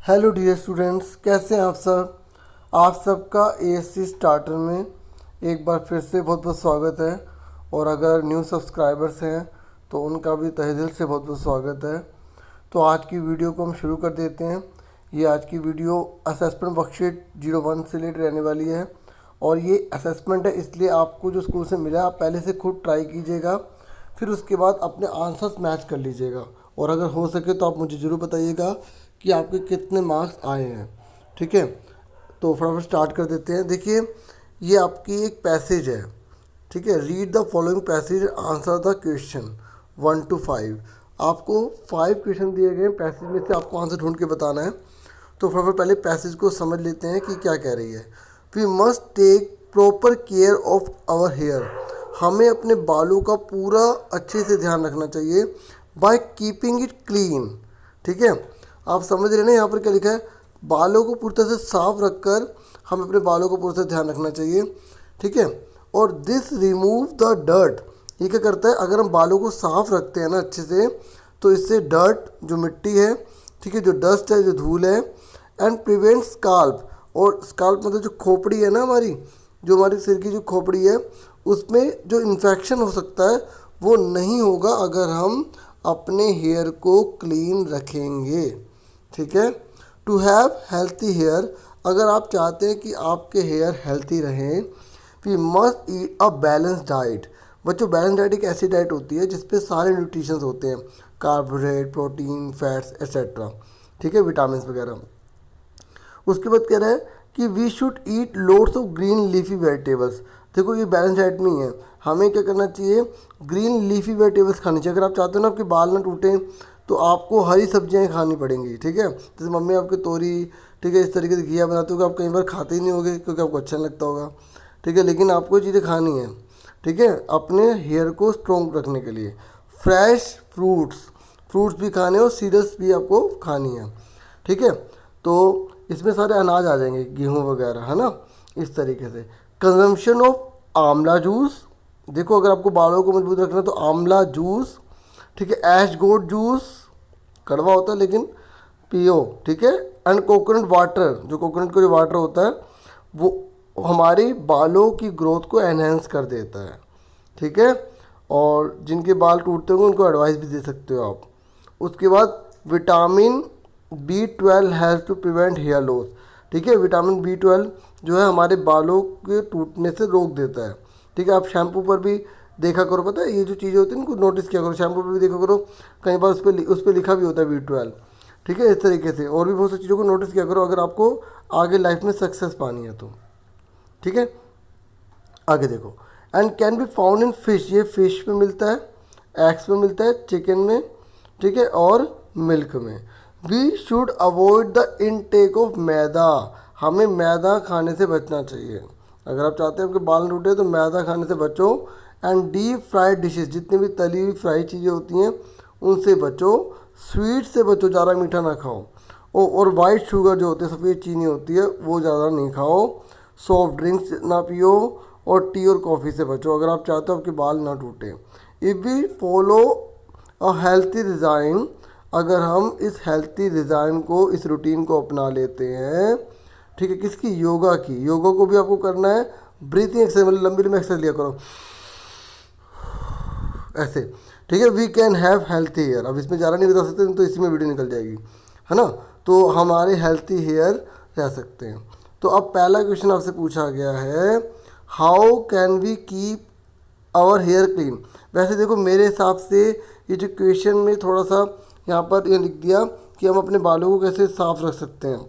Hello dear students, कैसे हैं आप सब। आप सबका एएससी स्टार्टर में एक बार फिर से बहुत बहुत स्वागत है। और अगर न्यू सब्सक्राइबर्स हैं तो उनका भी तहे दिल से बहुत बहुत स्वागत है। तो आज की वीडियो को हम शुरू कर देते हैं। ये आज की वीडियो असेसमेंट वर्कशीट 01 से रिलेटेड रहने वाली है। और ये असेसमेंट है, इसलिए आपको जो स्कूल से मिला आप पहले से खुद ट्राई कीजिएगा, फिर उसके बाद अपने आंसर्स मैच कर लीजिएगा। और अगर हो सके तो आप मुझे ज़रूर बताइएगा कि आपके कितने मार्क्स आए हैं। ठीक है, तो फटाफट स्टार्ट कर देते हैं। देखिए, ये आपकी एक पैसेज है। ठीक है, read the following passage, answer the question 1 to 5। आपको 5 क्वेश्चन दिए गए हैं, पैसेज में से आपको आंसर ढूंढ के बताना है। तो फटाफट पहले पैसेज को समझ लेते हैं कि क्या कह रही है। We must take proper care of our hair. हमें अपने बालों का पूरा अच्छे से ध्यान रखना चाहिए बाय कीपिंग इट क्लीन। ठीक है, आप समझ रहे हैं ना, यहाँ पर क्या लिखा है, बालों को पूरी तरह से साफ रखकर हमें अपने बालों को पूरी तरह ध्यान रखना चाहिए। ठीक है, और दिस रिमूव द डर्ट। ये क्या करता है, अगर हम बालों को साफ रखते हैं ना अच्छे से, तो इससे डर्ट, जो मिट्टी है, ठीक है, जो डस्ट है, जो धूल है, एंड प्रिवेंट स्काल्प। और स्काल्प मतलब जो खोपड़ी है ना हमारी, जो हमारी सिर की जो खोपड़ी है, उसमें जो इन्फेक्शन हो सकता है वो नहीं होगा अगर हम अपने हेयर को क्लीन रखेंगे। ठीक है, टू हैव हेल्थी हेयर, अगर आप चाहते हैं कि आपके हेयर हेल्थी रहें, we must eat a balance diet. बच्चों, बैलेंस डाइट एक ऐसी डाइट होती है जिसपे सारे न्यूट्रिशंस होते हैं, कार्बोहाइड्रेट, प्रोटीन, फैट्स एट्सेट्रा। ठीक है, विटामिन वगैरह। उसके बाद कह रहा है कि we should eat loads of green leafy vegetables. देखो, ये बैलेंस डाइट में ही है, हमें क्या करना चाहिए, ग्रीन लीफी वेजिटेबल्स खानी चाहिए। अगर आप चाहते हो ना आपके बाल ना टूटें तो आपको हरी सब्जियां खानी पड़ेंगी। ठीक है, जैसे मम्मी आपके तोरी, ठीक है, इस तरीके से घिया बनाते हो, आप कई बार खाते ही नहीं होगे क्योंकि आपको अच्छा नहीं लगता होगा। ठीक है, लेकिन आपको चीज़ें खानी है। ठीक है, अपने हेयर को स्ट्रॉन्ग रखने के लिए। फ्रेश फ्रूट्स भी खाने और सीरियल्स भी आपको खानी है। ठीक है, तो इसमें सारे अनाज आ जाएंगे, गेहूँ वगैरह, है ना, इस तरीके से। कंजम्पशन ऑफ आंवला जूस। देखो, अगर आपको बालों को मजबूत रखना है तो आंवला जूस, ठीक है, ऐश गोट जूस, कड़वा होता है लेकिन पियो। ठीक है, एंड कोकोनट वाटर, जो कोकोनट का जो वाटर होता है वो हमारी बालों की ग्रोथ को एनहेंस कर देता है। ठीक है, और जिनके बाल टूटते होंगे उनको एडवाइस भी दे सकते हो आप। उसके बाद vitamin B12 has to prevent hair loss. ठीक है, विटामिन B12 जो है हमारे बालों के टूटने से रोक देता है। ठीक है, आप शैम्पू पर भी देखा करो, पता है ये जो चीज़ें होती हैं इनको नोटिस किया करो, शैम्पू पर भी देखा करो, कई बार उस पर लिखा भी होता है B12। ठीक है, इस तरीके से और भी बहुत सी चीज़ों को नोटिस किया करो अगर आपको आगे लाइफ में सक्सेस पानी है तो। ठीक है, आगे देखो, and can be found in fish. ये फिश में मिलता है, एग्स में मिलता है, चिकन में, ठीक है, और मिल्क में। We should avoid the intake of maida. हमें मैदा खाने से बचना चाहिए। अगर आप चाहते हैं आपके बाल टूटे तो मैदा खाने से बचो। एंड डीप फ्राइड डिशेस, जितनी भी तली हुई फ्राई चीज़ें होती हैं उनसे बचो। स्वीट से बचो, ज़्यादा मीठा ना खाओ। और वाइट शुगर जो होती है, सफ़ेद चीनी होती है, वो ज़्यादा नहीं खाओ। सॉफ्ट ड्रिंक्स ना पियो और टी और कॉफ़ी से बचो अगर आप चाहते हो आपके बाल ना टूटे। If we follow a healthy design, अगर हम इस हेल्थी डिज़ाइन को, इस रूटीन को अपना लेते हैं, ठीक है, किसकी, योगा की। योगा को भी आपको करना है ब्रीथिंग एक्सरसाइज, मतलब लंबी लंबी एक्सरसाइज लिया करो ऐसे। ठीक है, we can have healthy hair. अब इसमें ज़्यादा नहीं बता सकते तो इसी में वीडियो निकल जाएगी, है ना। तो हमारे हेल्थी हेयर रह सकते हैं। तो अब पहला क्वेश्चन आपसे पूछा गया है, how can we keep our hair clean. वैसे देखो, मेरे हिसाब से ये जो क्वेश्चन में थोड़ा सा यहाँ पर ये लिख दिया कि हम अपने बालों को कैसे साफ़ रख सकते हैं,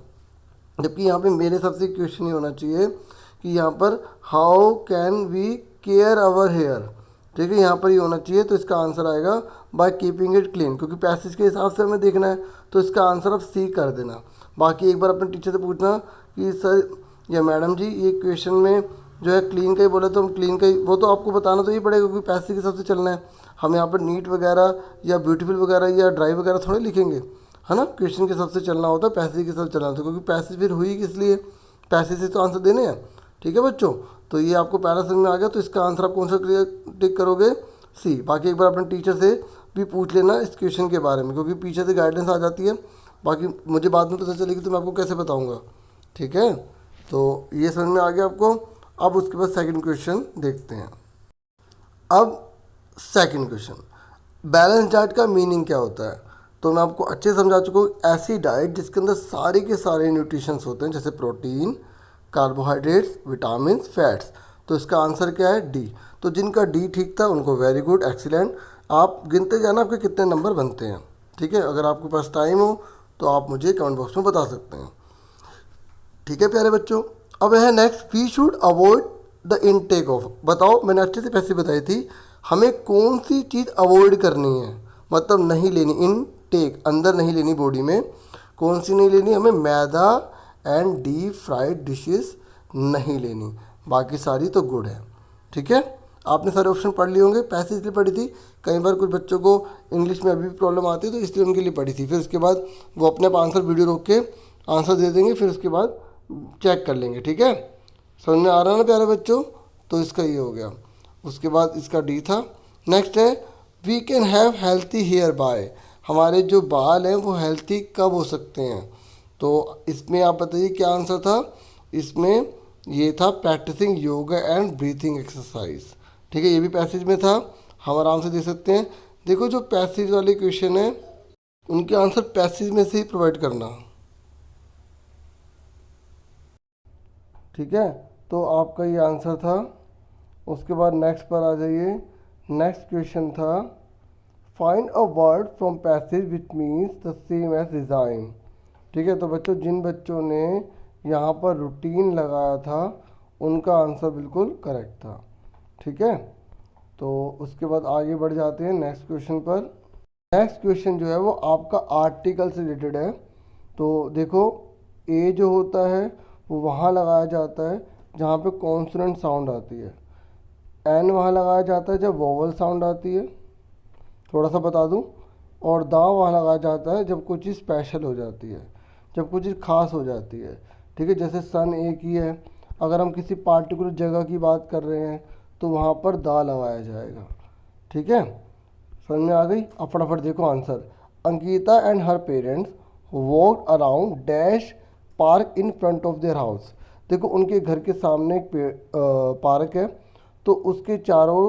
जबकि यहाँ पे मेरे हिसाब से क्वेश्चन ही होना चाहिए कि यहाँ पर how can we care our hair. ठीक है, यहाँ पर ही होना चाहिए। तो इसका आंसर आएगा बाय कीपिंग इट क्लीन, क्योंकि पैसेज के हिसाब से हमें देखना है। तो इसका आंसर आप सी कर देना। बाकी एक बार अपने टीचर से पूछना कि सर या मैडम जी, ये क्वेश्चन में जो है क्लीन का ही बोला तो हम क्लीन का ही, वो तो आपको बताना तो ही पड़ेगा क्योंकि पैसेज के हिसाब से चलना है। हम यहाँ पर नीट वगैरह या ब्यूटीफुल वगैरह या ड्राई वगैरह थोड़े लिखेंगे, है ना। क्वेश्चन के हिसाब से चलना होता है, पैसेज के हिसाब से चलना होता है, क्योंकि पैसेज फिर हुई किस लिए, पैसेज से तो आंसर देने हैं। ठीक है बच्चों, तो ये आपको पहला समझ में आ गया। तो इसका आंसर आप कौन सा टिक करोगे, सी। बाकी एक बार अपने टीचर से भी पूछ लेना इस क्वेश्चन के बारे में, क्योंकि पीछे से गाइडेंस आ जाती है, बाकी मुझे बाद में पता चलेगी तो मैं आपको कैसे बताऊँगा, ठीक है। तो ये समझ में आ गया आपको। अब उसके बाद सेकंड क्वेश्चन देखते हैं। अब सेकंड क्वेश्चन, बैलेंस डाइट का मीनिंग क्या होता है। तो मैं आपको अच्छे से समझा चुका हूँ, ऐसी डाइट जिसके अंदर सारे के सारे न्यूट्रिशंस होते हैं, जैसे प्रोटीन, कार्बोहाइड्रेट्स, विटामिन, फैट्स। तो इसका आंसर क्या है, डी। तो जिनका डी ठीक था उनको वेरी गुड, एक्सीलेंट। आप गिनते जाना आपके कितने नंबर बनते हैं, ठीक है। अगर आपके पास टाइम हो तो आप मुझे कमेंट बॉक्स में बता सकते हैं, ठीक है प्यारे बच्चों। अब है next, we should avoid the intake of. बताओ, मैंने अच्छे से पैसे बताई थी, हमें कौन सी चीज़ अवॉइड करनी है, मतलब नहीं लेनी, इनटेक अंदर नहीं लेनी बॉडी में, कौन सी नहीं लेनी हमें, मैदा एंड डीप फ्राइड डिशेस नहीं लेनी, बाकी सारी तो गुड है, ठीक है। आपने सारे ऑप्शन पढ़ लिए होंगे, पैसे इसलिए पढ़ी थी, कई बार कुछ बच्चों को इंग्लिश में अभी भी प्रॉब्लम आती है तो इसलिए उनके लिए पढ़ी थी। फिर उसके बाद वो अपने आप आंसर वीडियो रोक के आंसर दे देंगे, फिर उसके बाद चेक कर लेंगे, ठीक है। समझ में आ रहा है ना प्यारे बच्चों। तो इसका ये हो गया। उसके बाद इसका डी था। नेक्स्ट है, we can have healthy hair by. हमारे जो बाल हैं वो हेल्थी कब हो सकते हैं। तो इसमें आप बताइए क्या आंसर था। इसमें ये था practising yoga and breathing exercise, ठीक है। ये भी पैसेज में था, हम आराम से दे सकते हैं। देखो जो पैसेज वाले क्वेश्चन है उनके आंसर पैसेज में से ही प्रोवाइड करना, ठीक है। तो आपका ये आंसर था। उसके बाद नेक्स्ट पर आ जाइए। नेक्स्ट क्वेश्चन था, find a word from passage which means the same as resign, ठीक है। तो बच्चों जिन बच्चों ने यहाँ पर रूटीन लगाया था उनका आंसर बिल्कुल करेक्ट था, ठीक है। तो उसके बाद आगे बढ़ जाते हैं नेक्स्ट क्वेश्चन पर। नेक्स्ट क्वेश्चन जो है वो आपका आर्टिकल से रिलेटेड है। तो देखो, ए जो होता है वो वहाँ लगाया जाता है जहाँ पे कॉन्सोनेंट साउंड आती है, एन वहाँ लगाया जाता है जब वोवल साउंड आती है, थोड़ा सा बता दूँ, और दा वहाँ लगाया जाता है जब कोई चीज़ स्पेशल हो जाती है, जब कोई चीज़ खास हो जाती है, ठीक है। जैसे सन एक ही है, अगर हम किसी पार्टिकुलर जगह की बात कर रहे हैं तो वहाँ पर दा लगाया जाएगा, ठीक है। समझ में आ गई। अब फटाफट देखो answer. Ankita and her parents walked around dash park in front of their house. देखो उनके घर के सामने एक पार्क है, तो उसके चारों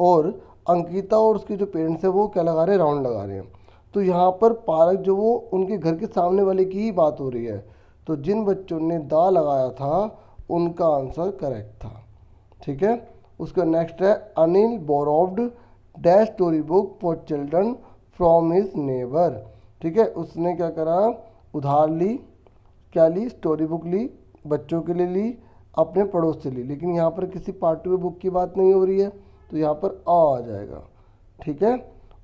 ओर अंकिता और उसके जो पेरेंट्स हैं वो क्या लगा रहे हैं, राउंड लगा रहे हैं। तो यहाँ पर पार्क जो वो उनके घर के सामने वाले की ही बात हो रही है। तो जिन बच्चों ने दा लगाया था उनका आंसर करेक्ट था, ठीक है। उसका नेक्स्ट है, Anil borrowed dash story book for children from his neighbour, ठीक है। उसने क्या करा, उधार ली, क्या ली, स्टोरी बुक ली, बच्चों के लिए ली, अपने पड़ोस से ली। लेकिन यहाँ पर किसी पार्टिकुलर बुक की बात नहीं हो रही है तो यहाँ पर आ जाएगा, ठीक है।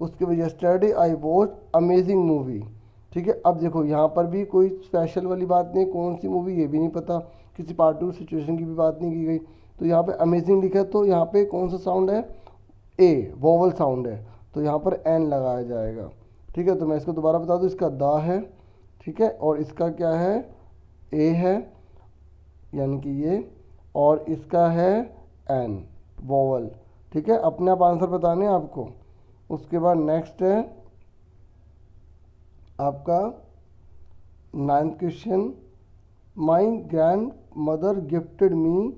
उसके बाद yesterday I watch amazing movie, ठीक है। अब देखो यहाँ पर भी कोई स्पेशल वाली बात नहीं, कौन सी मूवी ये भी नहीं पता, किसी पार्टिकुलर सिचुएशन की भी बात नहीं की गई। तो यहाँ पे अमेजिंग लिखा है, तो यहाँ पे कौन सा साउंड है, ए, वोवल साउंड है, तो यहाँ पर एन लगाया जाएगा, ठीक है। तो मैं इसको दोबारा बता दूँ, इसका दा है, ठीक है, और इसका क्या है, ए है, यानी कि ये, और इसका है एन, वोवल, ठीक है। अपने आप आंसर बताने हैं आपको। उसके बाद नेक्स्ट है आपका ninth question, my grand mother gifted me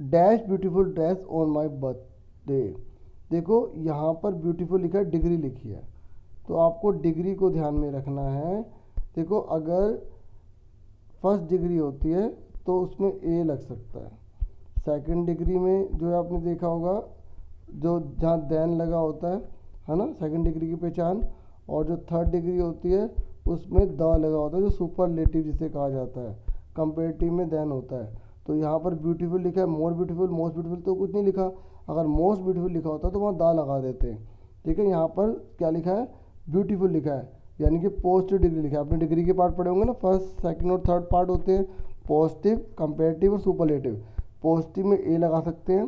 dash beautiful dress on my birthday. देखो यहाँ पर ब्यूटीफुल लिखा है, डिग्री लिखी है, तो आपको डिग्री को ध्यान में रखना है। देखो अगर फर्स्ट डिग्री होती है तो उसमें ए लग सकता है, सेकंड डिग्री में जो है आपने देखा होगा जो जहाँ देन लगा होता है ना, सेकंड डिग्री की पहचान। और जो थर्ड डिग्री होती है उसमें द लगा होता है, जो सुपरलेटिव जिसे कहा जाता है, कंपेरेटिव में देन होता है। तो यहाँ पर ब्यूटीफुल लिखा है, मोर ब्यूटीफुल, मोस्ट ब्यूटीफुल तो कुछ नहीं लिखा। अगर मोस्ट ब्यूटीफुल लिखा होता तो वहाँ दा लगा देते हैं, ठीक है। यहाँ पर क्या लिखा है, ब्यूटीफुल लिखा है, यानी कि पॉजिटिव डिग्री लिखा है। आपने डिग्री के पार्ट पढ़े होंगे ना, फर्स्ट सेकंड और थर्ड पार्ट होते हैं, पॉजिटिव, कंपेरेटिव और सुपरलेटिव। पॉजिटिव में ए लगा सकते हैं,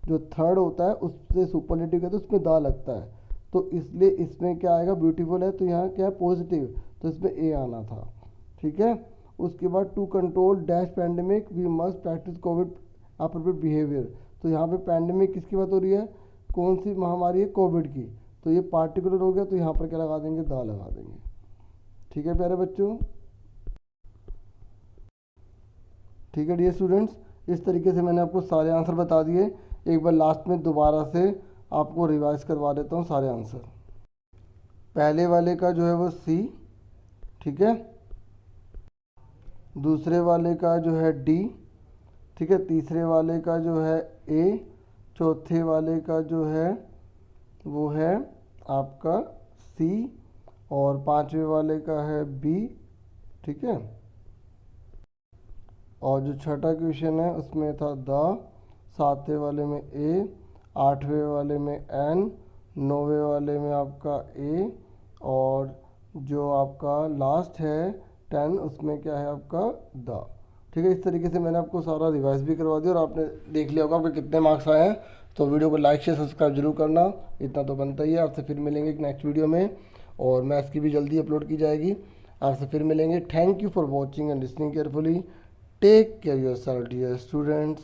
जो थर्ड होता है उससे सुपरलेटिव कहते हैं, उसमें दा लगता है। तो इसलिए इसमें क्या आएगा, ब्यूटीफुल है तो यहाँ क्या है, पॉजिटिव, तो इसमें ए आना था, ठीक है। उसके बाद to control dash pandemic we must practise COVID appropriate behaviour. तो यहाँ पे पैंडेमिक किसकी बात हो रही है, कौन सी महामारी है, कोविड की। तो ये पार्टिकुलर हो गया, तो यहाँ पर क्या लगा देंगे, दा लगा देंगे, ठीक है प्यारे बच्चों। ठीक है डियर स्टूडेंट्स, इस तरीके से मैंने आपको सारे आंसर बता दिए। एक बार लास्ट में दोबारा से आपको रिवाइज करवा देता हूँ सारे आंसर। पहले वाले का जो है वो सी, ठीक है, दूसरे वाले का जो है डी, ठीक है, तीसरे वाले का जो है ए, चौथे वाले का जो है वो है आपका सी, और पांचवे वाले का है बी, ठीक है, और जो छठा क्वेश्चन है उसमें था द, सातवें वाले में ए, आठवें वाले में एन, नौवें वाले में आपका ए, और जो आपका लास्ट है 10 उसमें क्या है आपका द। ठीक है, इस तरीके से मैंने आपको सारा रिवाइज भी करवा दिया और आपने देख लिया होगा आपके कितने मार्क्स आए हैं। तो वीडियो को लाइक शेयर सब्सक्राइब जरूर करना, इतना तो बनता ही है। आपसे फिर मिलेंगे एक नेक्स्ट वीडियो में, और मैथ्स की भी जल्दी अपलोड की जाएगी। आपसे फिर मिलेंगे। Thank you for watching and listening carefully. Take care yourself dear students.